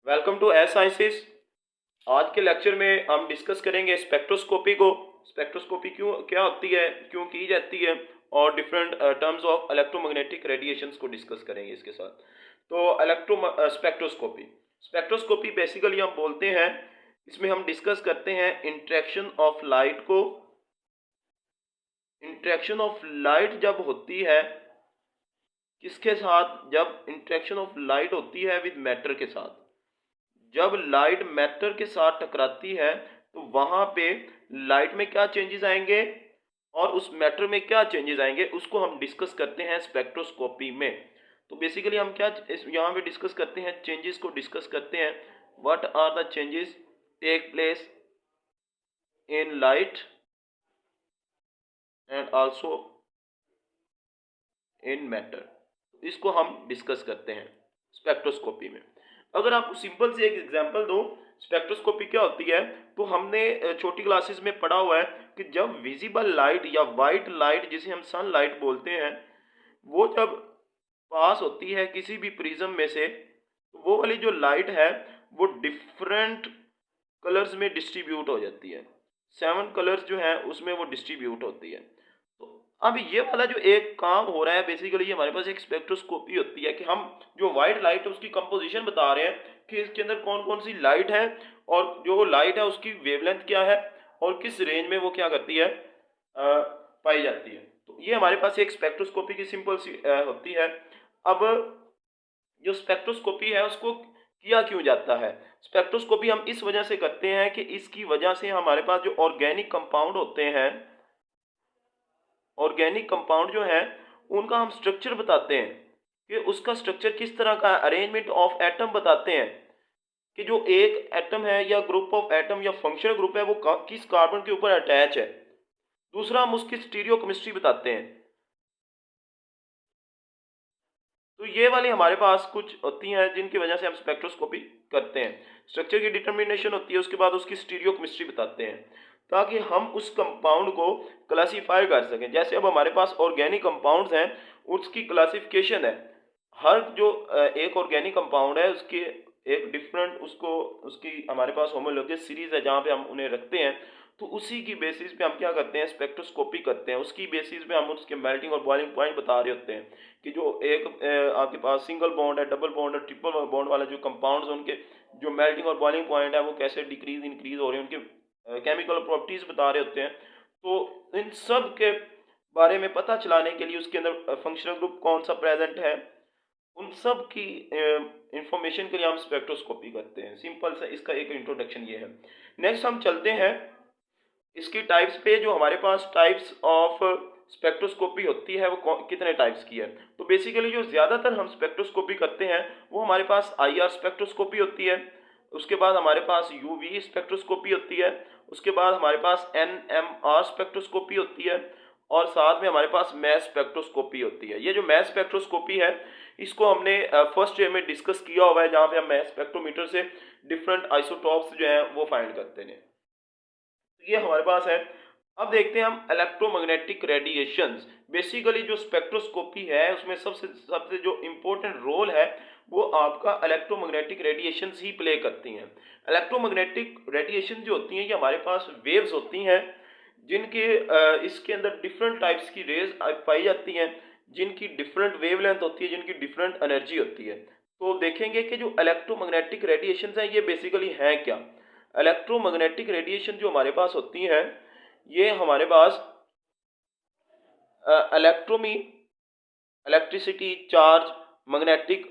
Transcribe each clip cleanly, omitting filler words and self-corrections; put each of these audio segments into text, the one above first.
Welcome to S sciences. आज के lecture में हम डिस्कस करेंगे स्पेक्ट्रोस्कोपी को। स्पेक्ट्रोस्कोपी क्यों क्या होती है, क्यों की जाती है, और different terms of electromagnetic radiations को डिस्कस करेंगे इसके साथ। तो स्पेक्ट्रोस्कोपी स्पेक्ट्रोस्कोपी बेसिकली हम बोलते हैं, इसमें हम डिस्कस करते हैं इंटरेक्शन ऑफ लाइट को। इंटरेक्शन ऑफ लाइट जब होती है किसके साथ? जब इंटरेक्शन ऑफ लाइट होती है विद मैटर के साथ। जब लाइट मैटर के साथ टकराती है तो वहां पे लाइट में क्या चेंजेस आएंगे और उस मैटर में क्या चेंजेस आएंगे, उसको हम डिस्कस करते हैं स्पेक्ट्रोस्कोपी में। तो बेसिकली हम क्या यहाँ पे डिस्कस करते हैं, चेंजेस को डिस्कस करते हैं। What are the changes take place in light and also in matter, इसको हम डिस्कस करते हैं स्पेक्ट्रोस्कोपी में। अगर आपको सिंपल से एक एग्जांपल दो स्पेक्ट्रोस्कोपी क्या होती है, तो हमने छोटी क्लासेस में पढ़ा हुआ है कि जब विजिबल लाइट या वाइट लाइट जिसे हम सन लाइट बोलते हैं, वो जब पास होती है किसी भी प्रिज्म में से, तो वो वाली जो लाइट है वो डिफरेंट कलर्स में डिस्ट्रीब्यूट हो जाती है। 7 कलर्स जो है उसमें वो डिस्ट्रीब्यूट होती है। तो अब ये वाला जो एक काम हो रहा है, बेसिकली हमारे पास एक स्पेक्ट्रोस्कोपी होती है कि हम जो वाइट लाइट है उसकी कंपोजिशन बता रहे हैं कि इसके अंदर कौन कौन सी लाइट है और जो लाइट है उसकी वेवलेंथ क्या है और किस रेंज में वो क्या करती है, पाई जाती है। तो ये हमारे पास एक स्पेक्ट्रोस्कोपी की सिंपल सी होती है। अब जो स्पेक्ट्रोस्कोपी है उसको किया क्यों जाता है? स्पेक्ट्रोस्कोपी हम इस वजह से करते हैं कि इसकी वजह से हमारे पास जो ऑर्गेनिक कंपाउंड होते हैं, ऑर्गेनिक कंपाउंड जो है उनका हम स्ट्रक्चर बताते हैं कि उसका स्ट्रक्चर किस तरह का, अरेंजमेंट ऑफ एटम बताते हैं कि जो एक एटम है या ग्रुप ऑफ एटम या फंक्शनल ग्रुप है वो किस कार्बन के ऊपर अटैच है। दूसरा हम उसकी स्टीरियोकेमिस्ट्री बताते हैं। तो ये वाली हमारे पास कुछ होती हैं जिनकी वजह से हम स्पेक्ट्रोस्कोपी करते हैं। स्ट्रक्चर की डिटर्मिनेशन होती है, उसके बाद उसकी स्टीरियोकेमिस्ट्री बताते हैं ताकि हम उस कंपाउंड को क्लासीफाई कर सकें। जैसे अब हमारे पास ऑर्गेनिक कंपाउंड्स हैं, उसकी क्लासिफिकेशन है। हर जो एक ऑर्गेनिक कंपाउंड है उसके एक डिफरेंट उसको उसकी हमारे पास होमोलॉगस सीरीज है जहाँ पे हम उन्हें रखते हैं। तो उसी की बेसिस पे हम क्या करते हैं, स्पेक्ट्रोस्कोपी करते हैं। उसकी बेसिस पे हम उसके मेल्टिंग और बॉइलिंग पॉइंट बता रहे होते हैं कि जो एक आपके पास सिंगल बॉन्ड है, डबल बॉन्ड है, ट्रिपल बॉन्ड वाला जो कंपाउंड्स हैं उनके जो मेल्टिंग और बॉइलिंग पॉइंट है वो कैसे डिक्रीज इंक्रीज हो रहे हैं, उनके केमिकल प्रॉपर्टीज बता रहे होते हैं। तो इन सब के बारे में पता चलाने के लिए उसके अंदर फंक्शनल ग्रुप कौन सा प्रेजेंट है, उन सब की इंफॉर्मेशन के लिए हम स्पेक्ट्रोस्कोपी करते हैं। सिंपल सा इसका एक इंट्रोडक्शन ये है। नेक्स्ट हम चलते हैं इसकी टाइप्स पे। जो हमारे पास टाइप्स ऑफ स्पेक्ट्रोस्कोपी होती है वो कितने टाइप्स की है। तो बेसिकली जो ज़्यादातर हम स्पेक्ट्रोस्कोपी करते हैं वो हमारे पास आईआर स्पेक्ट्रोस्कोपी होती है, उसके बाद हमारे पास यूवी स्पेक्ट्रोस्कोपी होती है, उसके बाद हमारे पास एनएमआर स्पेक्ट्रोस्कोपी होती है, और साथ में हमारे पास मैस स्पेक्ट्रोस्कोपी होती है। ये जो मैस स्पेक्ट्रोस्कोपी है इसको हमने फर्स्ट ईयर में डिस्कस किया हुआ है, जहाँ पे हम मैस स्पेक्ट्रोमीटर से डिफरेंट आइसोटॉप्स जो हैं वो फाइंड करते हैं। ये हमारे पास है। अब देखते हैं हम इलेक्ट्रोमैग्नेटिक रेडिएशंस। बेसिकली जो स्पेक्ट्रोस्कोपी है उसमें सबसे सबसे जो इम्पोर्टेंट रोल है वो आपका इलेक्ट्रोमैग्नेटिक रेडिएशंस ही प्ले करती हैं। इलेक्ट्रोमैग्नेटिक रेडिएशन जो होती हैं ये हमारे पास वेव्स होती हैं जिनके इसके अंदर डिफरेंट टाइप्स की रेज पाई जाती हैं, जिनकी डिफरेंट वेवलेंथ होती है, जिनकी डिफरेंट एनर्जी होती है। तो देखेंगे कि जो इलेक्ट्रोमैग्नेटिक रेडिएशंस हैं ये बेसिकली हैं क्या। इलेक्ट्रोमैग्नेटिक रेडिएशन जो हमारे पास होती हैं ये हमारे पास इलेक्ट्रोमी, इलेक्ट्रिसिटी, चार्ज, मैग्नेटिक,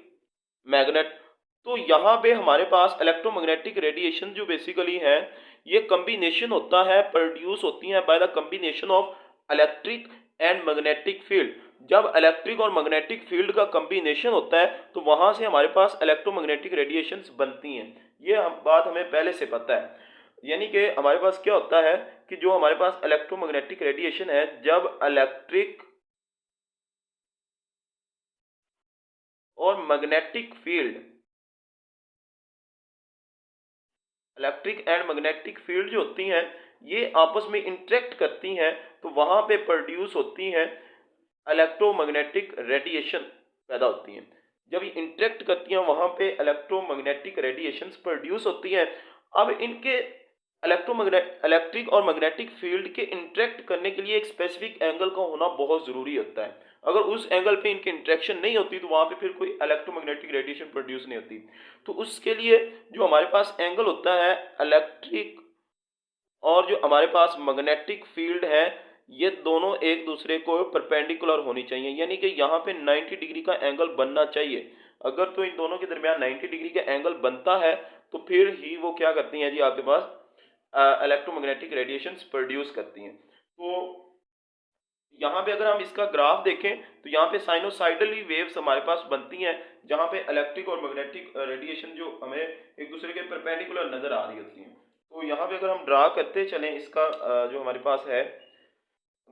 मैग्नेट। तो यहाँ पे हमारे पास इलेक्ट्रोमैग्नेटिक रेडिएशन जो बेसिकली है ये कम्बिनेशन होता है, प्रोड्यूस होती हैं by the combination of electric and magnetic field. जब इलेक्ट्रिक और मैग्नेटिक फील्ड का कम्बिनेशन होता है तो वहाँ से हमारे पास इलेक्ट्रोमैग्नेटिक रेडिएशंस बनती हैं। ये बात हमें पहले से पता है। यानी कि हमारे पास क्या होता है कि जो हमारे पास इलेक्ट्रोमैग्नेटिक रेडिएशन है, जब और magnetic field electric and magnetic field जो होती हैं ये आपस में इंटरेक्ट करती हैं तो वहां पे प्रोड्यूस होती हैं इलेक्ट्रोमैग्नेटिक रेडिएशन पैदा होती हैं। जब ये इंटरेक्ट करती हैं वहाँ पे इलेक्ट्रोमैग्नेटिक रेडिएशंस प्रोड्यूस होती हैं। अब इनके इलेक्ट्रिक और मैग्नेटिक फील्ड के इंटरेक्ट करने के लिए एक स्पेसिफिक एंगल का होना बहुत ज़रूरी होता है। अगर उस एंगल पे इनकी इंटरेक्शन नहीं होती तो वहाँ पे फिर कोई इलेक्ट्रोमैग्नेटिक रेडिएशन प्रोड्यूस नहीं होती। तो उसके लिए जो हमारे पास एंगल होता है इलेक्ट्रिक और जो हमारे पास मैग्नेटिक फील्ड है, ये दोनों एक दूसरे को परपेंडिकुलर होनी चाहिए, यानी कि यहाँ पे 90 डिग्री का एंगल बनना चाहिए। अगर तो इन दोनों के दरमियान 90 डिग्री का एंगल बनता है तो फिर ही वो क्या करती हैं जी, आपके पास इलेक्ट्रोमैग्नेटिक रेडिएशंस प्रोड्यूस करती हैं। तो यहाँ पे अगर हम इसका ग्राफ देखें तो यहाँ पे साइनोसाइडली वेव्स हमारे पास बनती हैं, जहाँ पे इलेक्ट्रिक और मैग्नेटिक रेडिएशन जो हमें एक दूसरे के परपेंडिकुलर नजर आ रही होती हैं। तो यहाँ पे अगर हम ड्रा करते चलें इसका जो हमारे पास है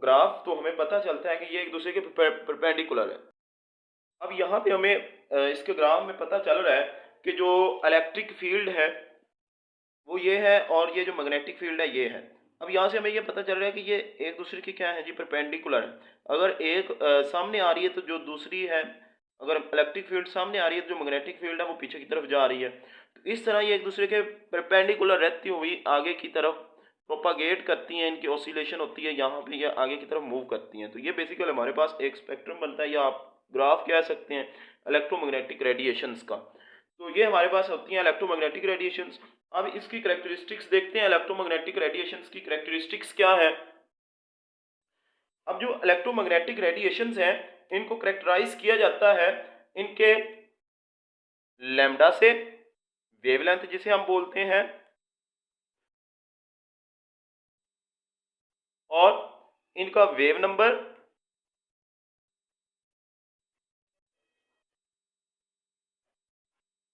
ग्राफ, तो हमें पता चलता है कि ये एक दूसरे के परपेंडिकुलर है। अब यहाँ पे हमें इसके ग्राफ में पता चल रहा है कि जो इलेक्ट्रिक फील्ड है वो ये है और ये जो मैग्नेटिक फील्ड है ये है। अब यहाँ से हमें ये पता चल रहा है कि ये एक दूसरे की क्या है जी, परपेंडिकुलर है। अगर एक सामने आ रही है तो जो दूसरी है, अगर इलेक्ट्रिक फील्ड सामने आ रही है तो जो मैग्नेटिक फील्ड है वो पीछे की तरफ जा रही है। तो इस तरह ये एक दूसरे के परपेंडिकुलर रहती हुई आगे की तरफ प्रोपागेट करती हैं, इनकी ऑसिलेशन होती है, यहाँ पे ये आगे की तरफ मूव करती हैं। तो ये बेसिकली हमारे पास एक स्पेक्ट्रम बनता है, या आप ग्राफ कह सकते हैं इलेक्ट्रोमैग्नेटिक रेडिएशंस का। तो ये हमारे पास होती हैं इलेक्ट्रोमैग्नेटिक रेडिएशंस। अब इसकी कैरेक्टरिस्टिक्स देखते हैं, इलेक्ट्रोमैग्नेटिक रेडिएशंस की कैरेक्टरिस्टिक्स क्या है। अब जो इलेक्ट्रोमैग्नेटिक रेडिएशंस हैं इनको कैरेक्टराइज किया जाता है इनके लैम्डा से, वेवलेंथ जिसे हम बोलते हैं, और इनका वेव नंबर,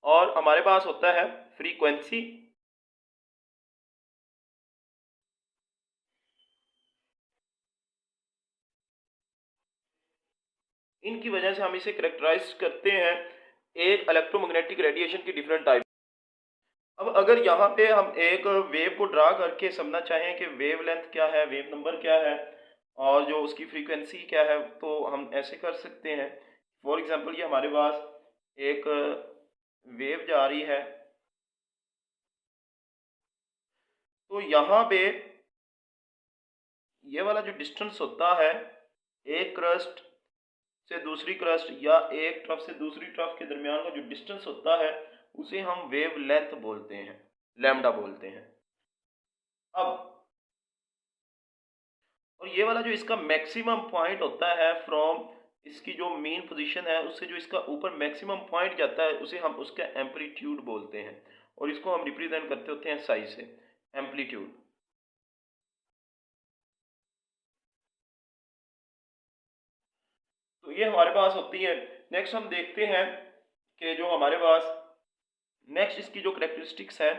और हमारे पास होता है फ्रीक्वेंसी। इनकी वजह से हम इसे कैरेक्टराइज करते हैं एक इलेक्ट्रोमैग्नेटिक रेडिएशन की डिफरेंट टाइप। अब अगर यहाँ पे हम एक वेव को ड्रा करके समझना चाहें कि वेव लेंथ क्या है, वेव नंबर क्या है और जो उसकी फ्रीक्वेंसी क्या है, तो हम ऐसे कर सकते हैं। फॉर एग्जांपल ये हमारे पास एक वेव जा रही है, तो यहाँ पे ये वाला जो डिस्टेंस होता है एक क्रस्ट से दूसरी क्रस्ट या एक ट्रफ से दूसरी ट्रफ के दरमियान का जो डिस्टेंस होता है उसे हम वेव लेंथ बोलते हैं, लैम्डा बोलते हैं। अब और ये वाला जो इसका मैक्सिमम पॉइंट होता है फ्रॉम इसकी जो मेन पोजीशन है उससे जो इसका ऊपर मैक्सिमम पॉइंट जाता है उसे हम उसका एम्पलीट्यूड बोलते हैं, और इसको हम रिप्रेजेंट करते होते हैं साई से, एम्पलीट्यूड। तो ये हमारे पास होती है। नेक्स्ट हम देखते हैं कि जो हमारे पास नेक्स्ट इसकी जो करेक्टरिस्टिक्स है।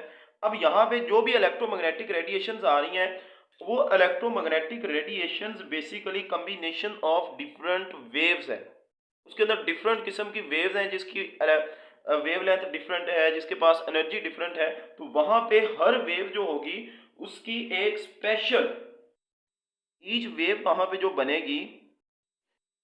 अब यहाँ पे जो भी इलेक्ट्रोमैग्नेटिक रेडिएशंस आ रही हैं वो electromagnetic radiations basically combination of different waves है। उसके अंदर डिफरेंट किस्म की वेव्स हैं जिसकी वेवलेंथ डिफरेंट है, जिसके पास एनर्जी डिफरेंट है। तो वहां पे हर वेव जो होगी उसकी एक स्पेशल, ईच वेव वहां पे जो बनेगी,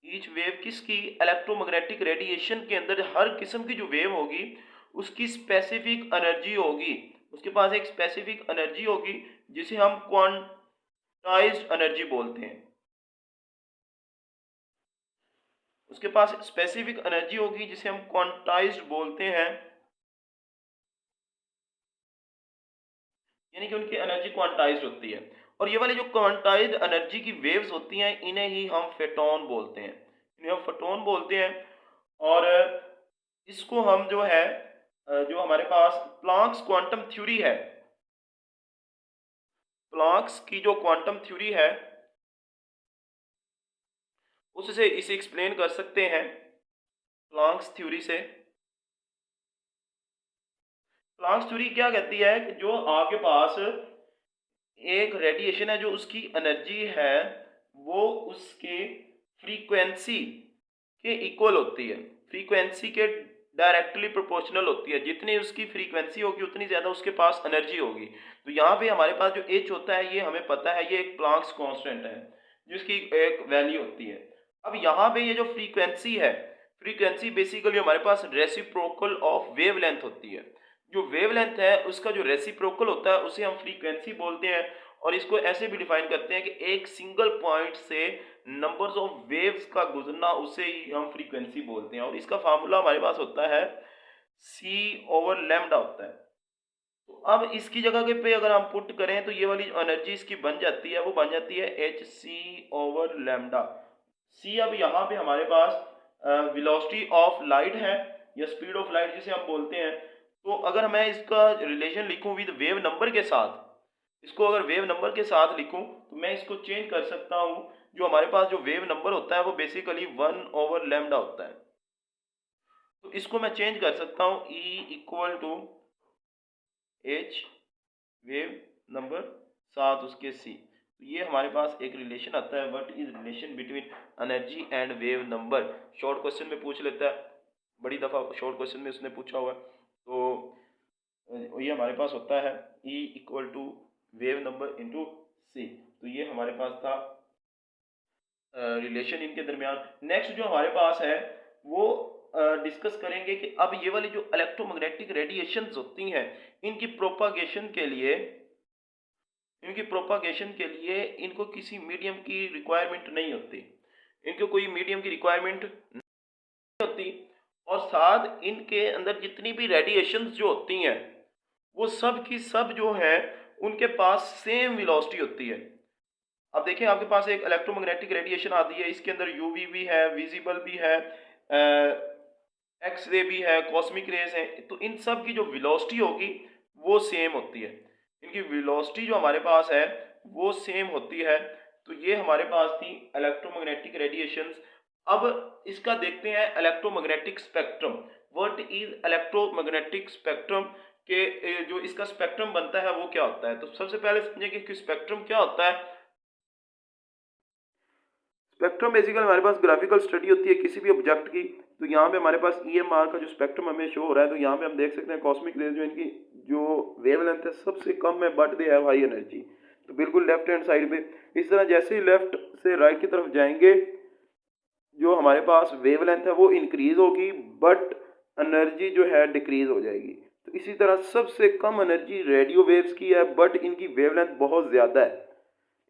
ईच वेव किसकी, इलेक्ट्रोमैग्नेटिक रेडिएशन के अंदर हर किस्म की जो वेव होगी उसकी स्पेसिफिक एनर्जी होगी, उसके पास एक स्पेसिफिक एनर्जी होगी जिसे हम क्वांटाइज्ड एनर्जी बोलते हैं। उसके पास स्पेसिफिक एनर्जी होगी जिसे हम क्वांटाइज्ड बोलते हैं, यानी कि उनकी एनर्जी क्वांटाइज्ड होती है। और ये वाली जो क्वांटाइज्ड एनर्जी की वेव्स होती हैं इन्हें ही हम फोटॉन बोलते हैं, इन्हें हम फोटॉन बोलते हैं। और इसको हम जो है जो हमारे पास प्लैंक्स क्वांटम थ्योरी है, प्लैंक्स की जो क्वांटम थ्योरी है उससे इसे एक्सप्लेन कर सकते हैं प्लैंक्स थ्योरी से। प्लैंक्स थ्योरी क्या कहती है कि जो आपके पास एक रेडिएशन है जो उसकी एनर्जी है वो उसके फ्रीक्वेंसी के इक्वल होती है, फ्रीक्वेंसी के डायरेक्टली प्रोपोर्शनल होती है। जितनी उसकी फ्रीक्वेंसी होगी उतनी ज़्यादा उसके पास एनर्जी होगी। तो यहाँ पे हमारे पास जो एच होता है ये हमें पता है, ये एक प्लैंक्स कांस्टेंट है जिसकी एक वैल्यू होती है। अब यहाँ पे ये जो फ्रीक्वेंसी है, फ्रीक्वेंसी बेसिकली हमारे पास रेसिप्रोकल ऑफ वेवलेंथ होती है। जो वेवलेंथ है उसका जो रेसिप्रोकल होता है उसे हम फ्रीक्वेंसी बोलते हैं, और इसको ऐसे भी डिफाइन करते हैं कि एक सिंगल पॉइंट से नंबर्स ऑफ वेव्स का गुजरना, उसे ही हम फ्रीक्वेंसी बोलते हैं। और इसका फार्मूला हमारे पास होता है c ओवर लैम्डा होता है। तो अब इसकी जगह के पे अगर हम पुट करें तो ये वाली एनर्जी इसकी बन जाती है, वो बन जाती है एच सी ओवर लैम्डा। सी अब यहाँ पे हमारे पास वेलोसिटी ऑफ लाइट है या स्पीड ऑफ लाइट जिसे हम बोलते हैं। तो अगर मैं इसका रिलेशन लिखूं विद वेव नंबर के साथ, इसको अगर वेव नंबर के साथ लिखूं तो मैं इसको चेंज कर सकता हूं। जो हमारे पास जो वेव नंबर होता है वो बेसिकली 1/λ होता है। तो इसको मैं चेंज कर सकता हूं E equal to H wave number साथ उसके सी। तो ये हमारे पास एक रिलेशन आता है, what is relation between energy and wave number. Short question में पूछ लेता है, बड़ी दफ़ा शॉर्ट क्वेश्चन में उसने पूछा हुआ है। तो ये हमारे पास होता है E equal to wave number into C. तो ये हमारे पास था रिलेशन इनके दरमियान। नेक्स्ट जो हमारे पास है वो डिस्कस करेंगे कि अब ये वाली जो इलेक्ट्रोमैग्नेटिक रेडिएशंस होती हैं, इनकी प्रोपागेशन के लिए इनको किसी मीडियम की रिक्वायरमेंट नहीं होती, इनको कोई मीडियम की रिक्वायरमेंट नहीं होती। और साथ इनके अंदर जितनी भी रेडिएशंस जो होती हैं वो सब की सब जो है उनके पास सेम वेलोसिटी होती है। अब देखें आपके पास एक इलेक्ट्रोमैग्नेटिक रेडिएशन आती है, इसके अंदर यूवी भी है, विजिबल भी है, एक्स रे भी है, कॉस्मिक रेज है। तो इन सब की जो वेलोसिटी होगी वो सेम होती है, इनकी वेलोसिटी जो हमारे पास है वो सेम होती है। तो ये हमारे पास थी इलेक्ट्रोमैग्नेटिक रेडिएशंस। अब इसका देखते हैं electromagnetic spectrum. What is electromagnetic spectrum के जो इसका स्पेक्ट्रम बनता है वो क्या होता है। तो सबसे पहले समझेंगे कि स्पेक्ट्रम क्या होता है। स्पेक्ट्रम बेसिकली हमारे पास ग्राफिकल स्टडी होती है किसी भी ऑब्जेक्ट की। तो यहाँ पे हमारे पास EMR का जो स्पेक्ट्रम हमें शो हो रहा है, तो यहाँ पे हम देख सकते हैं कॉस्मिक रेज जो इनकी जो वेवलेंथ है सबसे कम है, but they have high energy. तो बिल्कुल लेफ्ट हैंड साइड पे इस तरह जैसे ही लेफ्ट से राइट की तरफ जाएंगे जो हमारे पास वेवलेंथ है वो इंक्रीज होगी, बट एनर्जी जो है डिक्रीज हो जाएगी। तो इसी तरह सबसे कम एनर्जी रेडियो वेव्स की है, बट इनकी वेवलेंथ बहुत ज़्यादा है।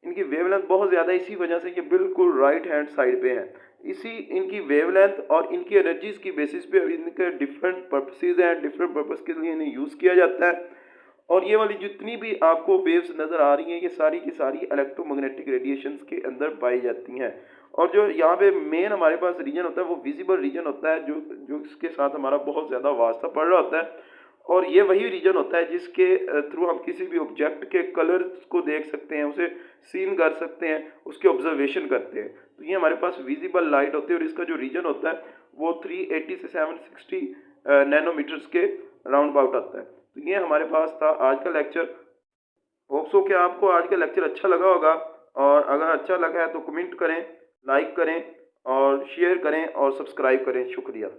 इनकी वेवलेंथ बहुत ज़्यादा है, इसी वजह से ये बिल्कुल राइट हैंड साइड पे है। इसी इनकी वेवलेंथ और इनकी एनर्जीज की बेसिस पे इनके डिफरेंट पर्पसेज हैं, डिफरेंट पर्पस के लिए इन्हें यूज़ किया जाता है। और ये वाली जितनी भी आपको वेव्स नज़र आ रही हैं ये सारी की सारी इलेक्ट्रोमैग्नेटिक रेडिएशंस के अंदर पाई जाती हैं। और जो यहाँ पे मेन हमारे पास रीजन होता है वो विजिबल रीजन होता है, जो इसके साथ हमारा बहुत ज़्यादा वास्ता पड़ रहा होता है। और ये वही रीजन होता है जिसके थ्रू हम किसी भी ऑब्जेक्ट के कलर्स को देख सकते हैं, उसे सीन कर सकते हैं, उसके ऑब्जर्वेशन करते हैं। तो ये हमारे पास विजिबल लाइट होती है और इसका जो रीजन होता है वो 380 से 760 नैनोमीटर्स के राउंड अबाउट आता है। तो ये हमारे पास था आज का लेक्चर। होप सो कि आपको आज का लेक्चर अच्छा लगा होगा, और अगर अच्छा लगा है तो कमेंट करें, लाइक करें और शेयर करें और सब्सक्राइब करें। शुक्रिया।